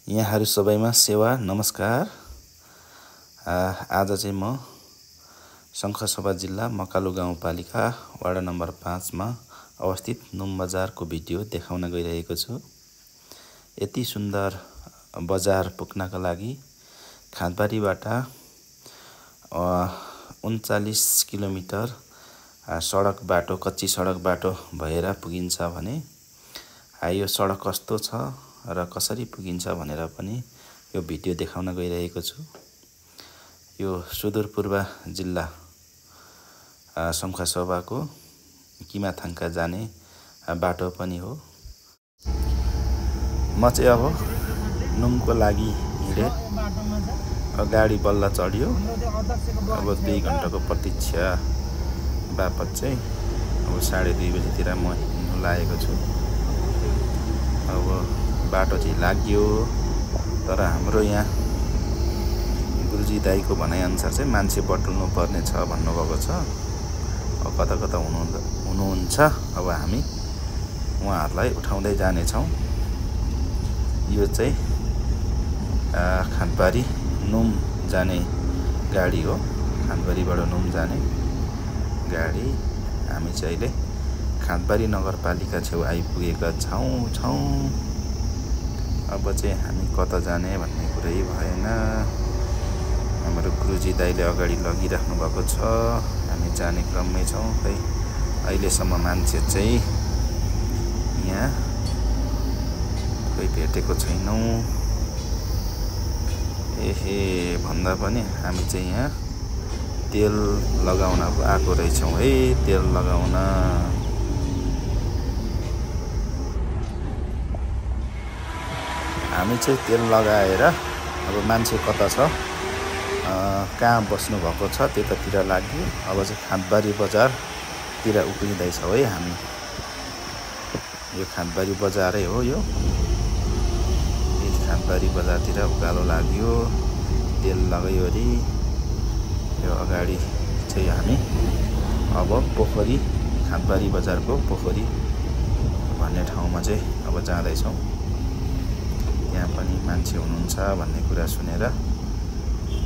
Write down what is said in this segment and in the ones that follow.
यहाँहरू सबैमा सेवा नमस्कार। आज चाहिँ म शङ्खसभा जिल्ला मकालु गाउँपालिका वडा नम्बर 5 मा अवस्थित नुम बजारको भिडियो देखाउन गइरहेको छु। यति सुन्दर बजार पुग्नका लागि खाँदबारीबाट 39 किलोमिटर सडक बाटो कच्ची सडक बाटो भएर पुगिन्छ भने यो सडक कस्तो छ र कसरी पुगिन्छ भनेर पनि यो भिडियो देखाउन गइरहेको छु। यो सुदूरपूर्व जिल्ला शङ्खसभाको किमाथाङका जाने बाटो पनि हो। म चाहिँ अब नुमको लागि हिँडे, गाडी बल्ल चढ्यो। अब 2 घण्टाको प्रतीक्षा बापत चाहिँ अब 2:30 बजेतिर म हिँड्नु लागेको छु। अब बाटो चाहिँ लाग्यो, तर हाम्रो यहाँ गुरुजी दाईको भनाइअनुसार चाहिँ मान्छे बटुल्नु पर्ने छ भन्नुभएको छ। अब कता कता हुनुहुन्छ, अब हामी उहाँहरूलाई उठाउँदै जानेछौँ। यो चाहिँ खाँदबारी नुम जाने गाडी हो। खाँदबारीबाट नुम जाने गाडी। हामी चाहिँ अहिले खाँदबारी नगरपालिका छेउ आइपुगेका छौँ। अब चाहिँ हामी कता जाने भन्ने कुरै भएन। हाम्रो गुरुजी दाइले अगाडि लगिराख्नु भएको छ, हामी जाने क्रममै छौँ। खै अहिलेसम्म मान्छे चाहिँ यहाँ कोही भेटेको छैनौँ। भन्दा पनि हामी चाहिँ यहाँ तेल लगाउन आएको रहेछौँ है। तेल लगाउन हामी चाहिँ तेल लगाएर अब मान्छे कता छ, कहाँ बस्नु भएको छ त्यतातिर लाग्यो। अब चाहिँ खाँदबारी बजारतिर उक्लिँदैछौँ है हामी। यो खाँदबारी बजारै हो। यो खाँदबारी बजारतिर उकालो लाग्यो, तेल लगाइवरी यो अगाडि चाहिँ हामी अब पोखरी, खाँदबारी बजारको पोखरी भन्ने ठाउँमा चाहिँ अब जाँदैछौँ। त्यहाँ पनि मान्छे हुनुहुन्छ भन्ने कुरा सुनेर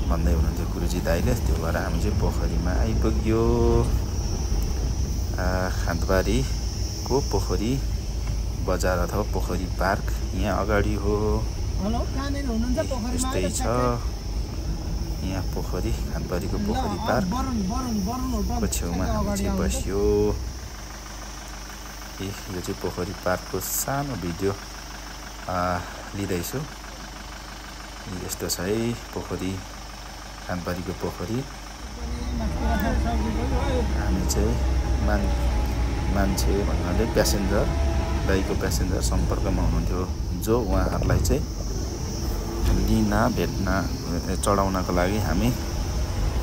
भन्दै हुनुहुन्थ्यो गुरुजी दाइले। त्यो भएर हामी चाहिँ पोखरीमा आइपुग्यो। खाँदबारीको पोखरी बजार अथवा पोखरी पार्क यहाँ अगाडि हो। यस्तै छ यहाँ पोखरी, खाँदबारीको पोखरी पार्कको छेउमा हामी चाहिँ बस्यो। यो चाहिँ पोखरी पार्कको सानो भिडियो लिँदैछु। यस्तो छ है पोखरी, खाँदबारीको पोखरी। हामी चाहिँ मान्छे भन्नाले प्यासेन्जर, दाइको प्यासेन्जर सम्पर्कमा हुनुहुन्थ्यो, जो उहाँहरूलाई चाहिँ लिन भेट्न चढाउनको लागि हामी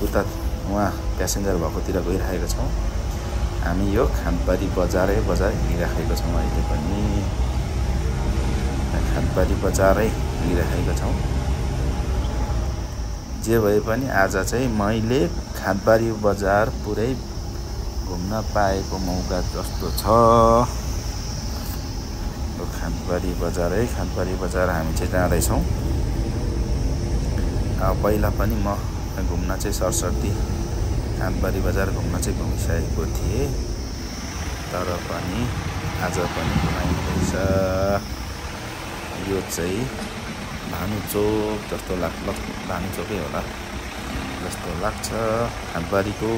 उता उहाँ प्यासेन्जर भएकोतिर गइरहेका छौँ। हामी यो खाँदबारी बजार हिँडिराखेका छौँ। अहिले पनि खाँदबारी बजारै हिँडिराखेका छौँ। जे भए पनि आज चाहिँ मैले खाँदबारी बजार पुरै घुम्न पाएको मौका जस्तो छ। खाँदबारी बजार हामी चाहिँ जाँदैछौँ। पहिला पनि म घुम्न चाहिँ सरस्वती खाँदबारी बजार घुम्न चाहिँ घुमिसकेको थिएँ, तर पनि आज पनि घुमाइँदैछ। यो चाहिँ भानुचोक जस्तो भानुचोकै होला जस्तो लाग्छ खाँदबारीको।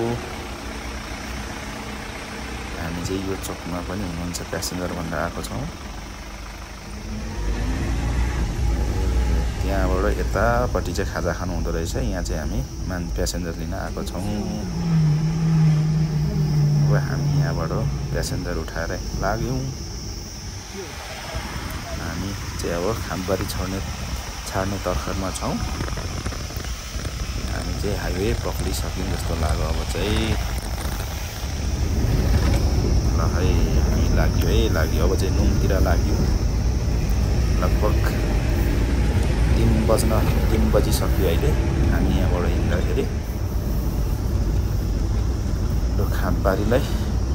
हामी चाहिँ यो चोकमा पनि हुनुहुन्छ प्यासेन्जर भनेर आएको छौँ। त्यहाँबाट यतापट्टि चाहिँ खाजा खानु हुँदो रहेछ। यहाँ चाहिँ हामी प्यासेन्जर लिन आएको छौँ। अब हामी यहाँबाट प्यासेन्जर उठाएर लाग्यौँ। हामी चाहिँ अब खाँदबारी छाड्ने तर्खरमा छौँ। हामी चाहिँ हाइवे पक्रिसक्यौँ जस्तो लाग्यो। अब चाहिँ ल है हामी लाग्यो। अब चाहिँ नुमतिर लाग्यो। लगभग 3 बजिसक्यो अहिले हामी यहाँबाट हिँड्दाखेरि। खाँदबारीलाई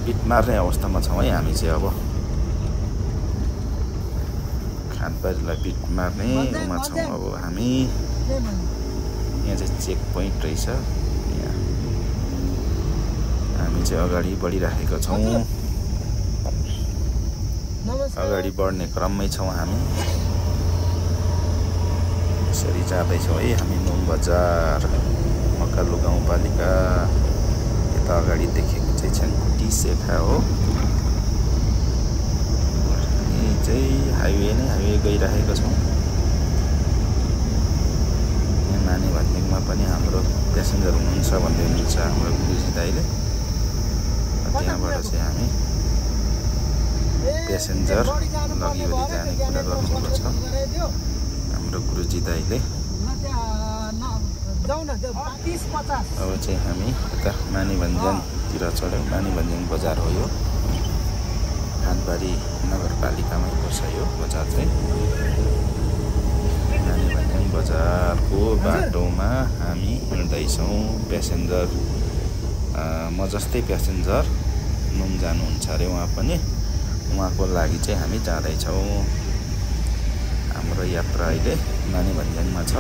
पिट मार्ने अवस्थामा छौँ है हामी चाहिँ। अब खानपारीलाई बिट मार्ने ठाउँमा छौँ अब हामी। यहाँ चाहिँ चेक पोइन्ट रहेछ, यहाँ हामी चाहिँ अगाडि बढिराखेका छौँ। अगाडि बढ्ने क्रममै छौँ हामी। यसरी जाँदैछौँ है हामी नुन बजार मकालु गाउँपालिका। यता अगाडि देखेको चाहिँ छ्याङकुटी सेखा हो। हामी चाहिँ हाइवे गइरहेको छौँ। यहाँ माने भन्दिङमा पनि हाम्रो प्यासेन्जर हुनुहुन्छ भन्दै हुनुहुन्छ हाम्रो गुरुजी दाइले। त्यहाँबाट चाहिँ हामी प्यासेन्जर लगिवरी जाने कुरा गर्नुभएको छ हाम्रो गुरुजी दाइले। अब चाहिँ हामी यता मानेभन्ज्याङतिर चढ्यौँ। मानेभन्ज्याङ बजार हो यो, खानबारी नगरपालिकामै पर्छ यो बजार चाहिँ। मानेभन्ज्याङ बजारको बाटोमा हामी हिँड्दैछौँ। प्यासेन्जर म जस्तै प्यासेन्जर नुन जानुहुन्छ अरे उहाँ पनि, उहाँको लागि चाहिँ हामी जाँदैछौँ। हाम्रो यात्रा अहिले मानेभन्ज्याङमा छ।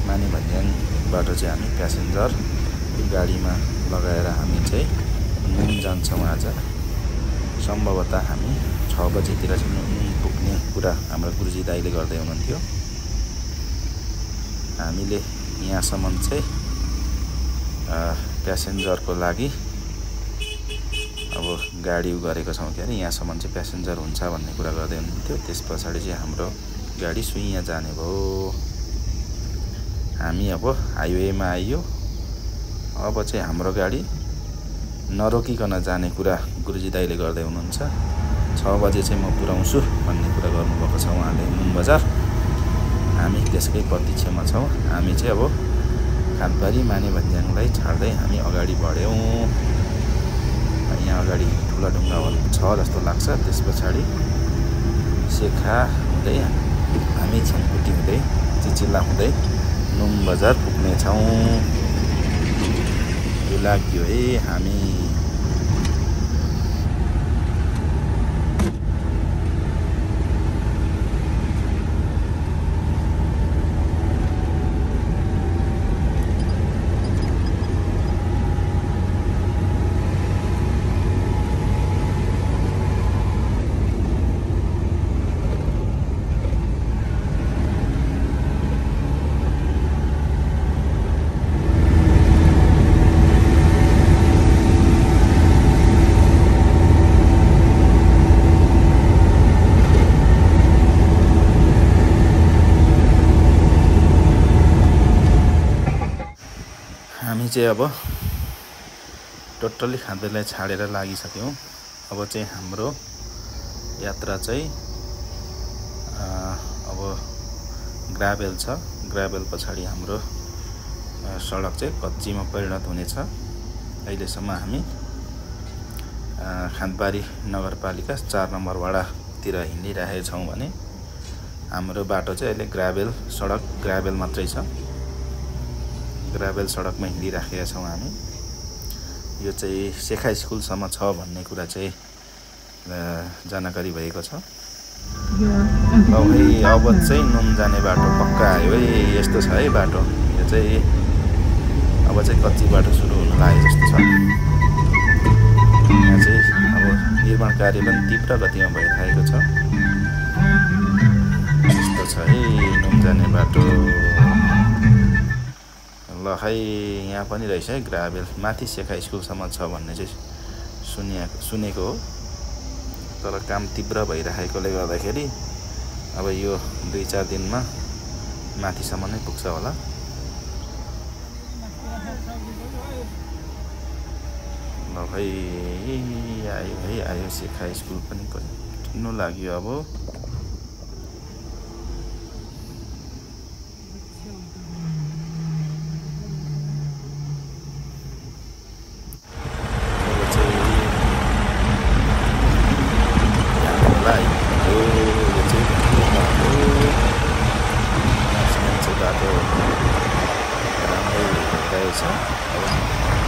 मानेभन्ज्याङबाट चाहिँ हामी प्यासेन्जर गाडीमा लगाएर हामी चाहिँ नुन जान्छौँ। आज सम्भवतः हामी 6 बजेतिर चाहिँ नुन पुग्ने कुरा हाम्रो गुरुजी दाइले गर्दै हुनुहुन्थ्यो। हामीले यहाँसम्म चाहिँ प्यासेन्जरको लागि अब गाडी गरेको छौँ के अरे, यहाँसम्म चाहिँ प्यासेन्जर हुन्छ भन्ने कुरा गर्दै हुनुहुन्थ्यो। त्यस पछाडि चाहिँ हाम्रो गाडी सुइयाँ जाने भयो। हामी अब हाइवेमा आइयो। अब चाहिँ हाम्रो गाडी नरोकिकन जाने कुरा गुरुजी दाइले गर्दै हुनुहुन्छ। 6 बजे चाहिँ म पुर्याउँछु भन्ने कुरा गर्नुभएको छ उहाँले नुन बजार। हामी त्यसकै प्रतीक्षामा छौँ। हामी चाहिँ अब खानपारी मानेभन्ज्याङलाई छाड्दै हामी अगाडि बढ्यौँ। यहाँ अगाडि ठुला ढुङ्गा छ जस्तो लाग्छ। त्यस पछाडि सेखा हुँदै हामी छ्याङकुटी हुँदै चिचिल्ला हुँदै नुन बजार पुग्नेछौँ। यो लाग्यो है हामी। हामी चाहिँ अब टोटल्ली खानपारीलाई छाडेर लागिसक्यौँ। अब चाहिँ हाम्रो यात्रा चाहिँ अब ग्राभेल छ। ग्राभेल पछाडि हाम्रो सडक चाहिँ कच्चीमा परिणत हुनेछ। अहिलेसम्म हामी खानपारी नगरपालिका 4 नम्बर वडातिर हिँडिरहेका छौँ भने हाम्रो बाटो चाहिँ अहिले ग्राभेल सडक, ग्राभेल मात्रै छ। ग्राभेल सडकमा हिँडिराखेका छौँ हामी। यो चाहिँ सेखा स्कुलसम्म छ भन्ने कुरा चाहिँ जानकारी भएको छ। ल है अब चाहिँ नुन जाने बाटो पक्का आयो है। यस्तो छ है बाटो। यो चाहिँ अब चाहिँ कच्ची बाटो सुरु हुन लाग्यो जस्तो छ। यहाँ चाहिँ अब निर्माण कार्य पनि तीव्र गतिमा भइरहेको छ। यस्तो छ है नुन जाने बाटो। ल है यहाँ पनि रहेछ है ग्राभेल। माथि सेखा स्कुलसम्म छ भन्ने चाहिँ सुनेको हो। तर काम तीव्र भइरहेकोले गर्दाखेरि अब यो 2-4 दिनमा माथिसम्म नै पुग्छ होला। ल भाइ आयो सेखा स्कुल पनि कटिनु लाग्यो। अब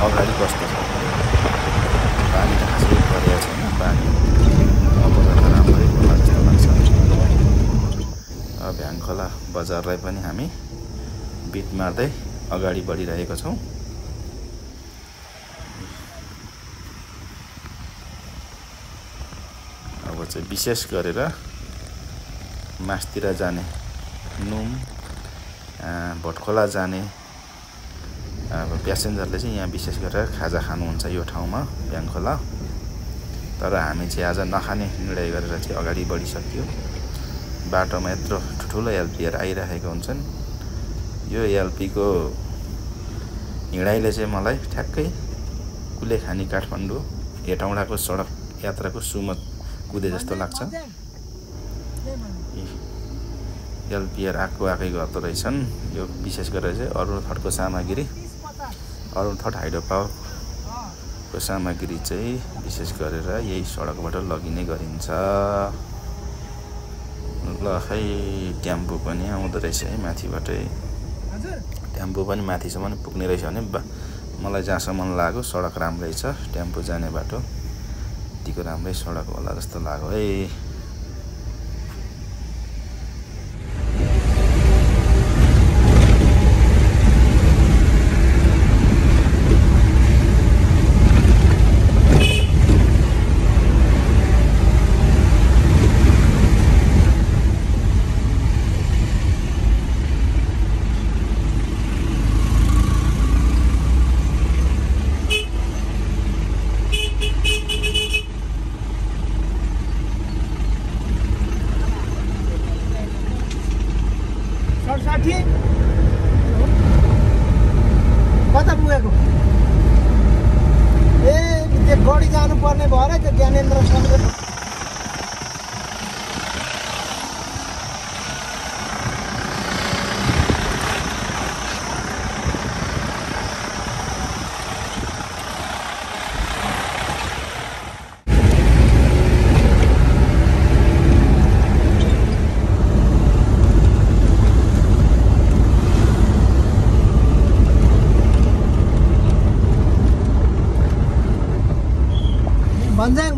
अगाडि कस्तो छ पानी खासै परेको छैन। पानी अब राम्रै होला जस्तो लाग्छ। बजारलाई पनि हामी बिट मार्दै अगाडि बढिरहेका छौं। अब चाहिँ विशेष गरेर मास्तिर जाने नुम भटखोला जाने अब प्यासेन्जरले चाहिँ यहाँ विशेष गरेर खाजा खानुहुन्छ यो ठाउँमा ब्याङखोला। तर हामी चाहिँ आज नखाने निर्णय गरेर चाहिँ अगाडि बढिसक्यो। बाटोमा यत्रो ठुलो एलपीहरू आइरहेका हुन्छन्। यो एलपीको हिँडाइले चाहिँ मलाई ठ्याक्कै कुलेखानी काठमाडौँ हेटौँडाको सडक यात्राको सुमत कुदे जस्तो लाग्छ। एलपीआर आएकै गर्दो रहेछन्। यो विशेष गरेर चाहिँ अरुण थटको सामग्री अरुण थट हाइड्रो पावरको सामग्री चाहिँ विशेष गरेर यही सडकबाट लगिने गरिन्छ। ल खै टेम्पो पनि आउँदो रहेछ है माथिबाटै। टेम्पो पनि माथिसम्म पुग्ने रहेछ भने मलाई जहाँसम्म लाग्यो सडक राम्रै छ। टेम्पो जाने बाटो यतिको राम्रै सडक होला जस्तो लाग्यो है। कता पुगेको ए त्यो गडी जानु पर्ने भएर त्यो ज्ञानेन्द्र सर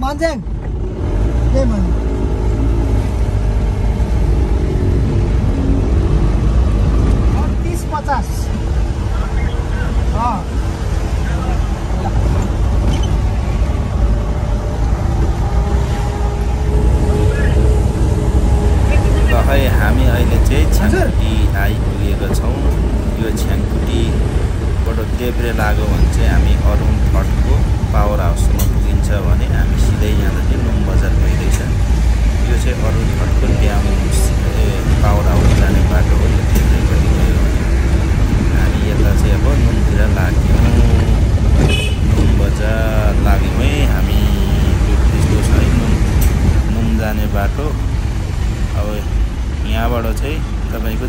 भन्ज्याङ के भन्नु 38-50 खै हामी अहिले चाहिँ छ्याङकुटी आइपुगेका छौँ। यो छ्याङकुटीबाट देब्रे लाग्यो भने चाहिँ हामी अरुण थटको पावर हाउसमा पुगिन्छ भने हामी सिधै जाँदा चाहिँ नुम बजार भइरहेछ। यो चाहिँ अरुण थटको ड्याम पावर हाउस जाने बाटो हो। यो देब्रेपट्टि गयो भने हामी यता चाहिँ अब नुमतिर लाग्यौँ। नुम बजार लाग्यौँ है हामी। त्यस्तो छ है नुम जाने बाटो। अब यहाँबाट चाहिँ तपाईँको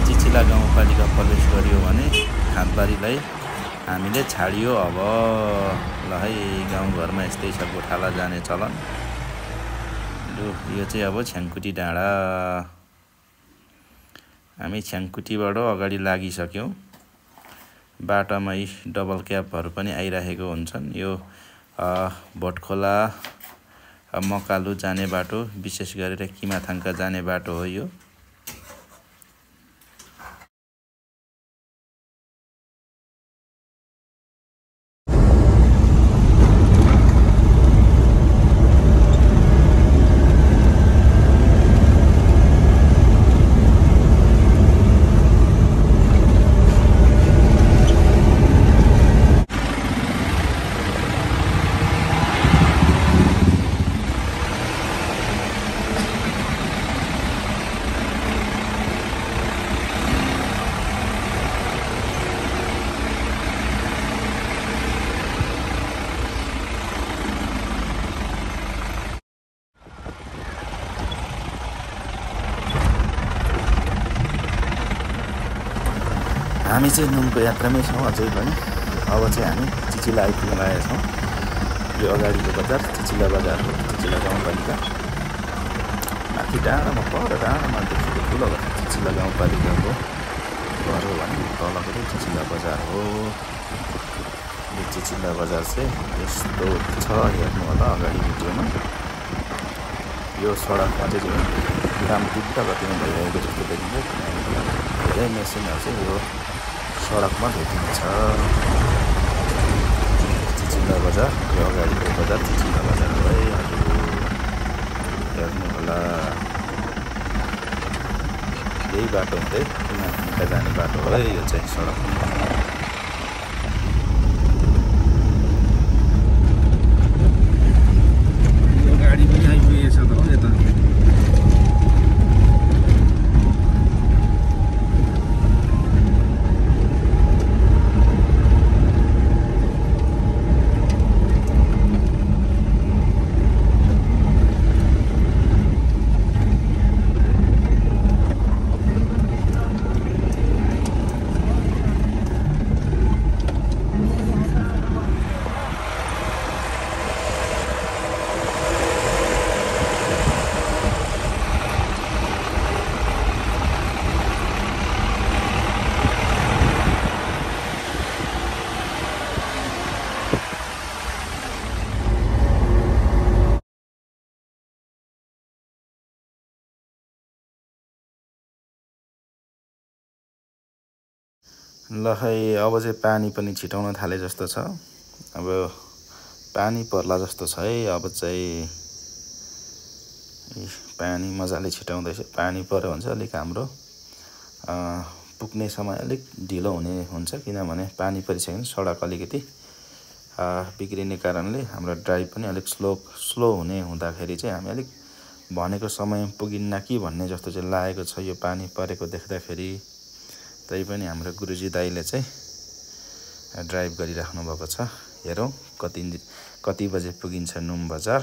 चिचिला गाउँपालिका प्रवेश गरियो भने खाँदबारीलाई हामीले छाडियो। अब ल है गाउँघरमा यस्तै छ गोठाला जाने चलन। यो चाहिँ अब छ्याङकुटी डाँडा। हामी छ्याङकुटीबाट अगाडि लागिसक्यौँ। बाटोमा यी डबल क्याबहरू पनि आइरहेको हुन्छन्। यो भटखोला मकालु जाने बाटो विशेष गरेर किमाथाङका जाने बाटो हो यो। हामी चाहिँ नुनको यात्रामै छौँ अझै पनि। अब चाहिँ हामी चिचिला आइपुग्न लागेका छौँ। यो अगाडिको बजार चिचिला बजार हो। चिचिला गाउँपालिका माथि डाँडामा पर डाँडामा देखेको ठुलो चिचिला गाउँपालिकाको घर हो भने तलको चाहिँ चिचिला बजार हो। यो चिचिला बजार चाहिँ यस्तो छ हेर्नु होला अगाडि भिडियोमा। यो सडकमा चाहिँ काम तीव्र गतिमा भइरहेको जस्तो देखिन्छ किनभने धेरै मेसिनहरू चाहिँ यो सडकमा भेटिन्छ। चिचिन्डा बजार यो अगाडिको बजार चिचिन्डा बजार हो है। हेर्नु होला यही बाटो हुँदै माथिका जाने बाटो हो है यो चाहिँ सडक। यो गाडी पनि आइपुगेछ त हो यता। ल है अब चाहिँ पानी पनि छिटाउन थाले जस्तो छ। अब पानी पर्ला जस्तो छ है। अब चाहिँ पानी मजाले छिटाउँदैछ। पानी पर्यो भने चाहिँ अलिक हाम्रो पुग्ने समय अलिक ढिलो हुने हुन्छ किनभने पानी परिसक्यो भने सडक अलिकति बिग्रिने कारणले हाम्रो ड्राइभ पनि अलिक स्लो हुने हुँदाखेरि चाहिँ हामी अलिक भनेको समय पुगिन्न कि भन्ने जस्तो चाहिँ लागेको छ यो पानी परेको देख्दाखेरि। तै पनि हाम्रो गुरुजी दाइले चाहिँ ड्राइभ गरिराख्नु भएको छ। हेरौँ कति बजे पुगिन्छ नुम बजार।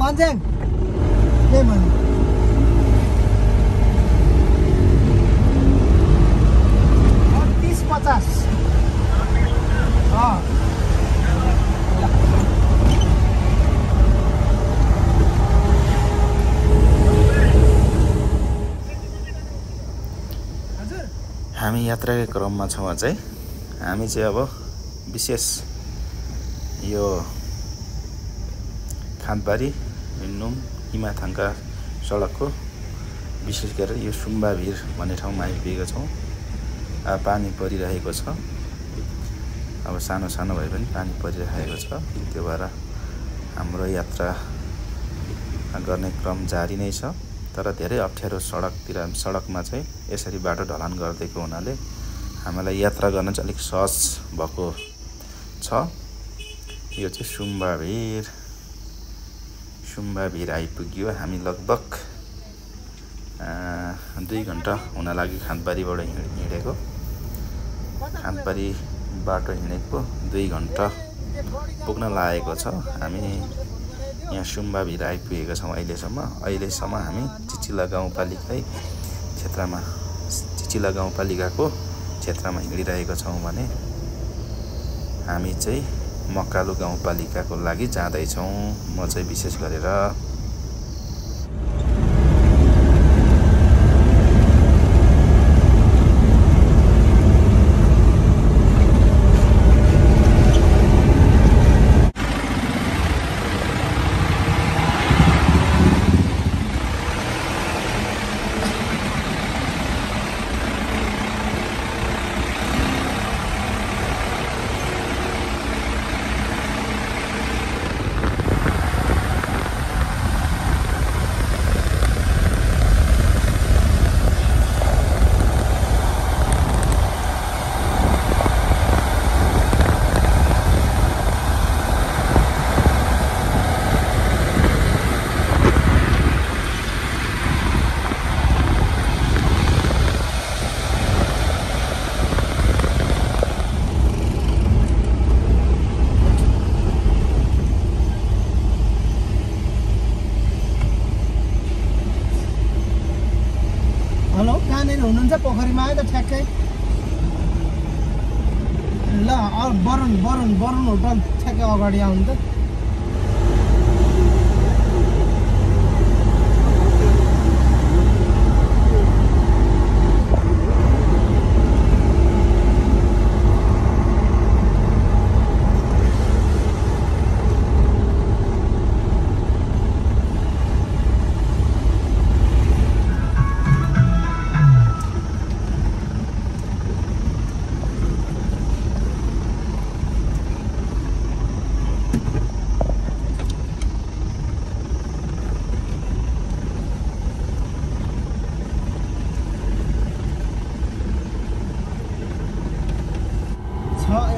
भन्ज्याङ के भन्नु 30-50 हामी यात्राकै क्रममा छौँ। अझै हामी चाहिँ अब विशेष यो खाँदबारी नुम हिमाथाङका सडकको विशेष गरेर यो सुम्बाभिर भन्ने ठाउँमा आइपुगेका छौँ। पानी परिरहेको छ। अब सानो सानो भए पनि पानी परिरहेको छ। त्यो भएर हाम्रो यात्रा गर्ने क्रम जारी नै छ। तर धेरै अप्ठ्यारो सडकमा चाहिँ यसरी बाटो ढलान गरिदिएको हुनाले हामीलाई यात्रा गर्न चाहिँ अलिक सहज भएको छ। यो चाहिँ सुम्बाभिर आइपुग्यो। हामी लगभग 2 घन्टा हुन लाग्यो खाँदबारीबाट हिँडेको। खाँदबारी बाटो हिँडेको 2 घन्टा पुग्न लागेको छ। हामी यहाँ सुम्बाभिर आइपुगेका छौँ। अहिलेसम्म हामी चिचिला गाउँपालिकै क्षेत्रमा चिचिला गाउँपालिकाको क्षेत्रमा हिँडिरहेका छौँ भने हामी चाहिँ मकालु गाउँपालिकाको लागि जाँदैछौँ। म चाहिँ विशेष गरेर हेलो कहाँनिर हुनुहुन्छ? पोखरीमा आयो त ठ्याक्कै। ल बरुण बरुण बरुण होटल ठ्याक्कै अगाडि आउनु त।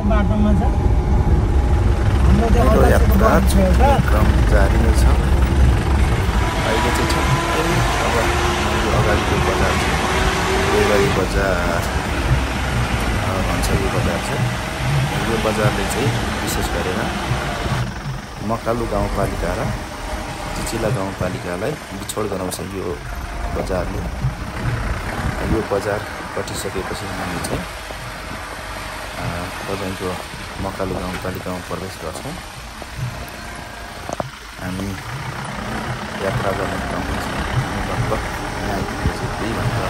बाटोमा छ मेरो यात्रा क्रम जारी नै छ। अहिले चाहिँ छक्कै अब यो अगाडिको बजार छ, देवरी बजार भन्छ यो बजार छ। यो बजारले चाहिँ विशेष गरेर मकालु गाउँपालिका र चिचिला गाउँपालिकालाई बिछोड गराउँछ। यो बजारले यो बजार कटिसकेपछि हामी चाहिँ तपाईँको मकालु गाउँपालिकामा प्रवेश गर्छौँ। हामी यात्रा गर्ने क्रममा छौँ। लगभग यहाँ आइपुगेपछि 2 घन्टा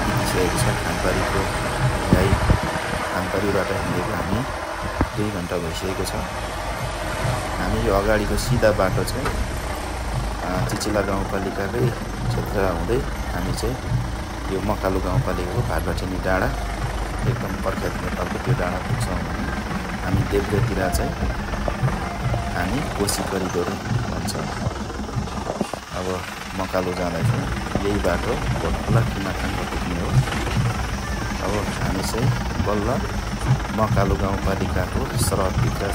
बितिसकेको छ। खानबारीको गाई खानबारीबाट हिँडेको हामी 2 घन्टा भइसकेको छ। हामी यो अगाडिको सिधा बाटो चाहिँ चिचिला गाउँपालिकाकै क्षेत्र हुँदै हामी चाहिँ यो मकालु गाउँपालिकाको भाटभटेनी डाँडा एकदम प्रख्यात नेपालको त्यो डाँडा पुग्छौँ भने हामी देब्रेतिर चाहिँ हामी कोशी करिडोर भन्छ। अब मकालु जाँदैछौँ, यही बाटो भोटखोला किमाखानमा पुग्ने हो। अब हामी चाहिँ बल्ल मकालु गाउँपालिकाको सरहदभित्र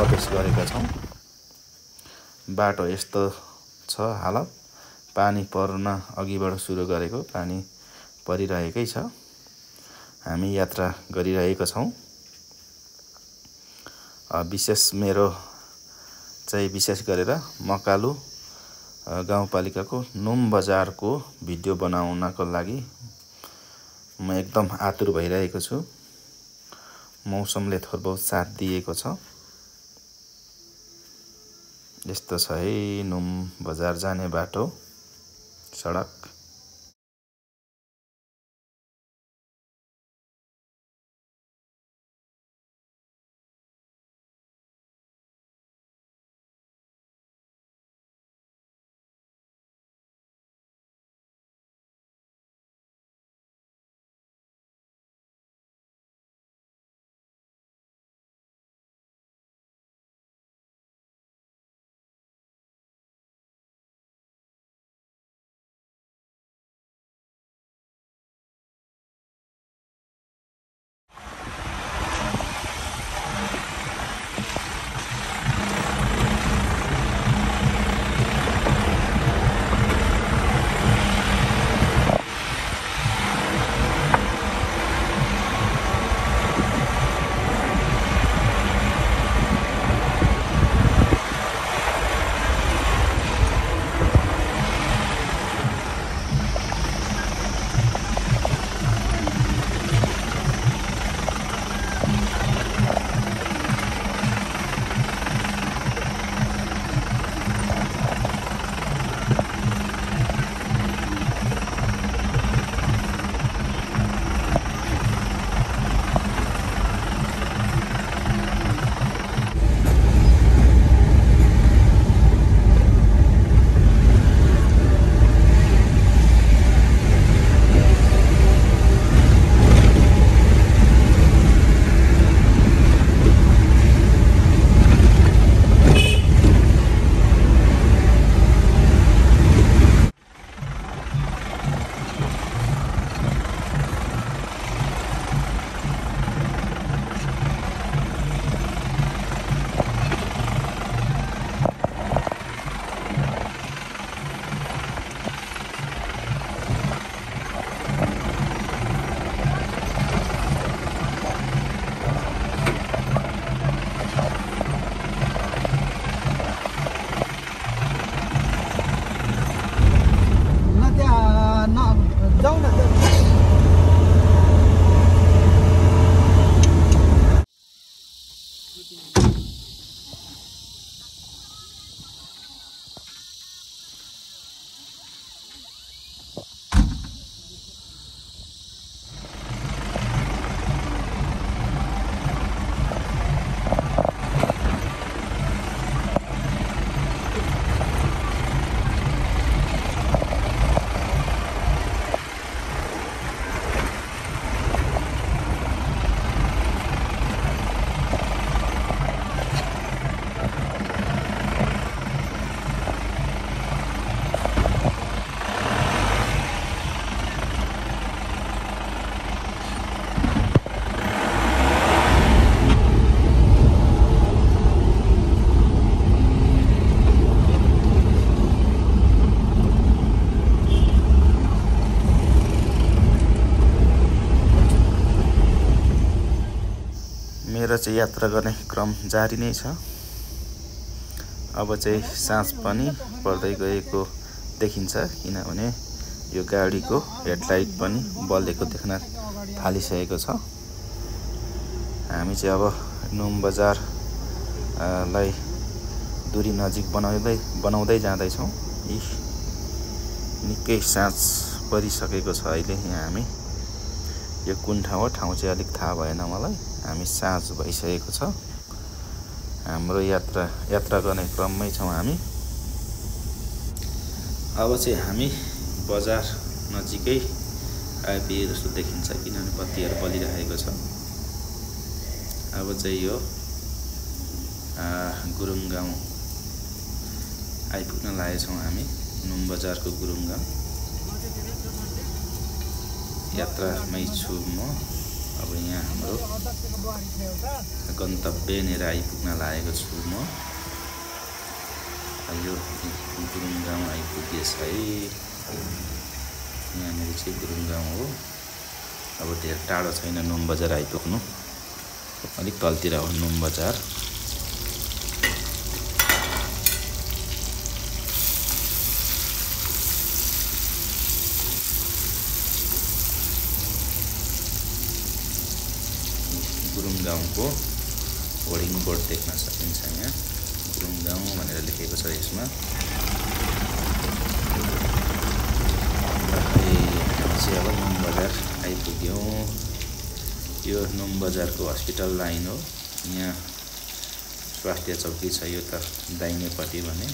प्रवेश गरेका छौँ। बाटो यस्तो छ हालत। पानी पर्न अघिबाट सुरु गरेको पानी परिरहेकै छ। हामी यात्रा गरिरहेका छौँ। विशेष मेरो चाहिँ विशेष गरेर मकालु गाउँपालिकाको नुम बजारको भिडियो बनाउनको लागि म एकदम आतुर भइरहेको छु। मौसमले थोर बहुत साथ दिएको छ। यस्तो छ है नुम बजार जाने बाटो सडक। मेरो चाहिँ यात्रा गर्ने क्रम जारी नै छ। अब चाहिँ साँझ पनि पर्दै गएको देखिन्छ, किनभने यो गाडीको हेडलाइट पनि बलेको देख्न थालिसकेको छ। हामी चाहिँ अब नुम बजार लाई दूरी नजिक बनाउँदै जाँदैछौँ। निकै साँझ परिसकेको छ अहिले। यहाँ हामी यो कुन ठाउँ हो, ठाउँ चाहिँ अलिक थाहा भएन मलाई। हामी साँझ भइसकेको छ। हाम्रो यात्रा गर्ने क्रममै छौँ हामी। अब चाहिँ हामी बजार नजिकै आइपुगे जस्तो देखिन्छ, किनभने बत्तीहरू बलिरहेको छ। अब चाहिँ यो गुरुङ गाउँ आइपुग्न लागेछौँ हामी। नुम बजारको गुरुङ गाउँ यात्रामै छु म। अब यहाँ हाम्रो गन्तव्यनेर आइपुग्न लागेको छु म। यो गुरुङ गाउँ आइपुगेछ है। यहाँनिर चाहिँ गुरुङ गाउँ हो। अब धेरै टाढो छैन नुम बजार आइपुग्नु, अलिक तलतिर हो नुम बजार। गुरुङ गाउँको होर्डिङ बोर्ड देख्न सकिन्छ। यहाँ गुरुङ गाउँ भनेर लेखेको छ यसमा। हामी चाहिँ अब नुम बजार आइपुग्यौँ। यो नुम बजारको हस्पिटल लाइन हो। यहाँ स्वास्थ्य चौकी छ, यो त दाहिनेपट्टि भने।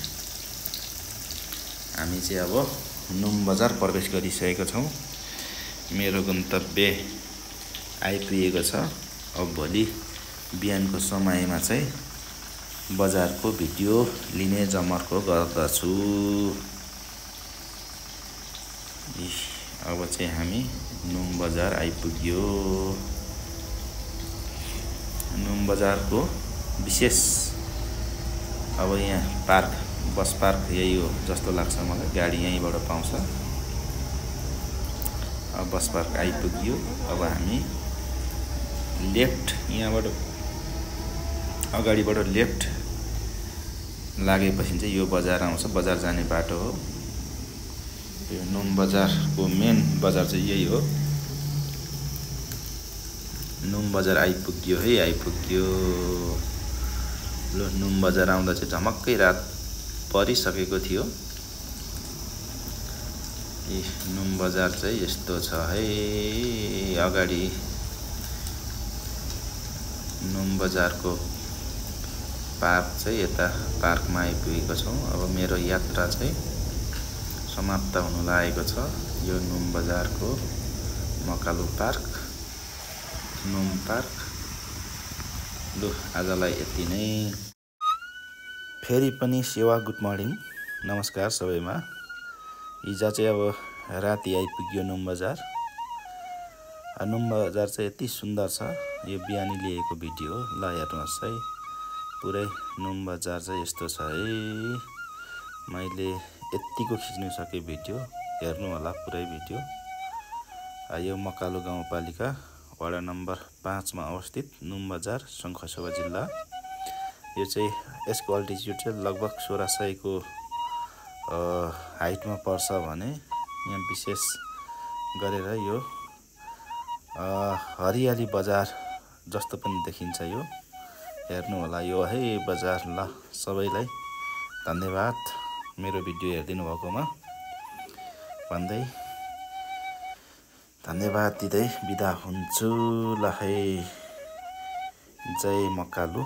हामी चाहिँ अब नुम बजार प्रवेश गरिसकेका छौँ। मेरो गन्तव्य आइपुगेको छ। अब भोलि बिहानको समयमा चाहिँ बजारको भिडियो लिने जमर्को गर्दछु। अब चाहिँ हामी नुम बजार आइपुग्यो। नुम बजारको विशेष अब यहाँ पार्क, बस पार्क यही हो जस्तो लाग्छ मलाई। गाडी यहीँबाट पाउँछ। अब बस पार्क आइपुग्यो। अब हामी लेफ्ट, यहाँबाट अगाडिबाट लेफ्ट लागेपछि चाहिँ यो बजार आउँछ। बजार जाने बाटो हो यो। नुम बजारको मेन बजार चाहिँ यही हो। नुम बजार आइपुग्यो है, आइपुग्यो। ल नुम बजार आउँदा चाहिँ झमक्कै रात परिसकेको थियो। नुम बजार चाहिँ यस्तो छ है। अगाडि नुम बजारको पार्क चाहिँ यता पार्कमा आइपुगेको छौँ। अब मेरो यात्रा चाहिँ समाप्त हुन लागेको छ। यो नुम बजारको मकालु पार्क, नुम पार्क। लु आजलाई यति नै। फेरि पनि सेवा गुड मर्निङ, नमस्कार सबैमा। हिजो चाहिँ अब राति आइपुग्यो नुम बजार। नुम बजार चाहिँ यति सुन्दर छ। यो बिहानी लिएको भिडियो हो। ल हेर्नुहोस् है, पुरै नुम बजार चाहिँ यस्तो छ है। मैले यत्तिको खिच्नु सकेँ भिडियो, हेर्नु होला पुरै भिडियो। यो मकालु गाउँपालिका वडा नम्बर 5 मा अवस्थित नुम बजार, शङ्खसभा जिल्ला। यो चाहिँ यसको अल्टिच्युड चाहिँ लगभग 1600 को हाइटमा पर्छ भने यहाँ विशेष गरेर यो हरियाली बजार जस्तो पनि देखिन्छ। यो हेर्नु होला यो है बजार। ल सबैलाई धन्यवाद मेरो भिडियो हेरिदिनु भएकोमा भन्दै, धन्यवाद दिँदै बिदा हुन्छु। ल है, जय मकालु।